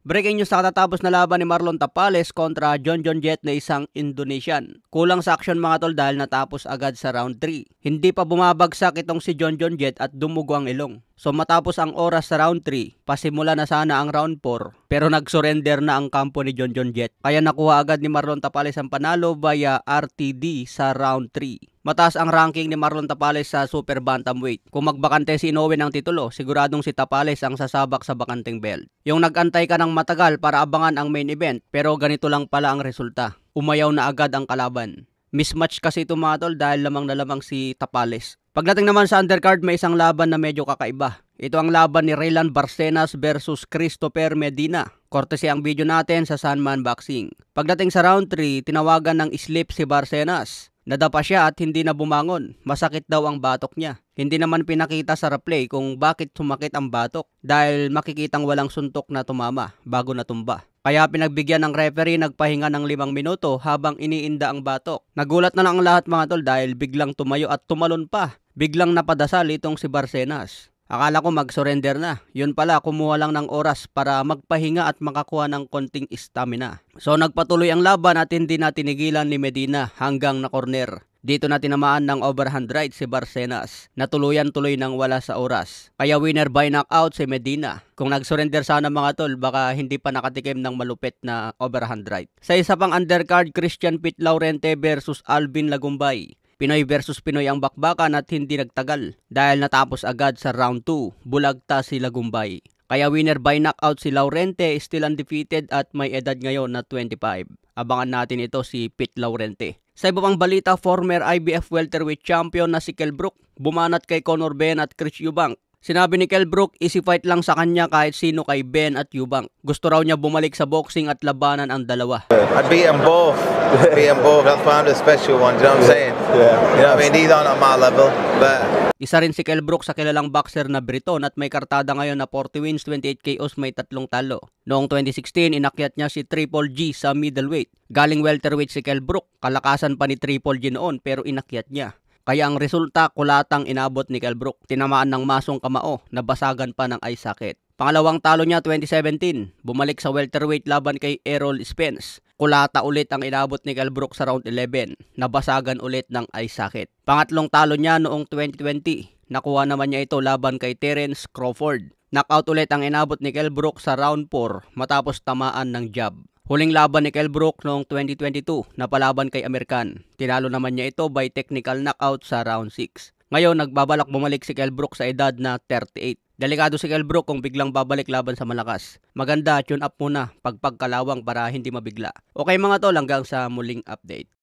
Breaking news sa katatapos na laban ni Marlon Tapales kontra John Jet na isang Indonesian. Kulang sa action mga tol dahil natapos agad sa round 3. Hindi pa bumabagsak itong si John Jet at dumugo ang ilong. So matapos ang oras sa round 3, pasimula na sana ang round 4 pero nag-surrender na ang kampo ni John Jet. Kaya nakuha agad ni Marlon Tapales ang panalo via RTD sa round 3. Mataas ang ranking ni Marlon Tapales sa super bantamweight. Kung magbakante si Inoue ng titulo, siguradong si Tapales ang sasabak sa bakanteng belt. Yung nag-antay ka ng matagal para abangan ang main event pero ganito lang pala ang resulta. Umayaw na agad ang kalaban. Mismatch kasi ito mga tol dahil lamang na lamang si Tapales. Pagdating naman sa undercard, may isang laban na medyo kakaiba. Ito ang laban ni Raylan Barcenas versus Christopher Medina. Courtesy ang video natin sa Sandman Boxing. Pagdating sa round 3, tinawagan ng sleep si Barcenas. Nadapa siya at hindi na bumangon. Masakit daw ang batok niya. Hindi naman pinakita sa replay kung bakit sumakit ang batok dahil makikitang walang suntok na tumama bago natumba. Kaya pinagbigyan ng referee nagpahinga ng 5 minuto habang iniinda ang batok. Nagulat na lang ang lahat mga tol dahil biglang tumayo at tumalon pa. Biglang napadasal itong si Barcenas. Akala ko mag-surrender na. Yun pala, kumuha lang ng oras para magpahinga at makakuha ng konting stamina. So nagpatuloy ang laban at hindi na tinigilan ni Medina hanggang na corner. Dito na tinamaan ng overhand right si Barcenas. Natuluyan-tuloy nang wala sa oras. Kaya winner by knockout si Medina. Kung nag-surrender sana mga tol, baka hindi pa nakatikim ng malupit na overhand right. Sa isa pang undercard, Christian Pete Laurente versus Alvin Lagumbay. Pinoy versus Pinoy ang bakbakan at hindi nagtagal dahil natapos agad sa round 2, bulagta si Lagumbay. Kaya winner by knockout si Laurente, still undefeated at may edad ngayon na 25. Abangan natin ito si Pete Laurente. Sa iba pang balita, former IBF welterweight champion na si Kell Brook bumanat kay Conor Benn at Chris Eubank. Sinabi ni Kell Brook, easy fight lang sa kanya kahit sino kay Benn at Eubank. Gusto raw niya bumalik sa boxing at labanan ang dalawa. I beat them both. That's why I'm the special one. Do you know what I'm saying? Yeah. You know what I mean? These aren't at my level, but Isa rin si Kell Brook sa kilalang boxer na Briton at may kartada ngayon na 40 wins, 28 KOs, may 3 talo. Noong 2016, inakyat niya si Triple G sa middleweight. Galing welterweight si Kell Brook, kalakasan pa ni Triple G noon pero inakyat niya. Kaya ang resulta, kulatang inabot ni Kell Brook. Tinamaan ng masong kamao, nabasagan pa ng eye socket. Pangalawang talo niya 2017, bumalik sa welterweight laban kay Errol Spence. Kulata ulit ang inabot ni Kell Brook sa round 11, nabasagan ulit ng eye socket. Pangatlong talo niya noong 2020, nakuha naman niya ito laban kay Terence Crawford. Knockout ulit ang inabot ni Kell Brook sa round 4 matapos tamaan ng jab. Huling laban ni Kell Brook noong 2022, napalaban kay American. Tinalo naman niya ito by technical knockout sa round 6. Ngayon, nagbabalak bumalik si Kell Brook sa edad na 38. Delikado si Kell Brook kung biglang babalik laban sa malakas. Maganda, tune up muna pagkalawang para hindi mabigla. Okay mga tol, hanggang sa muling update.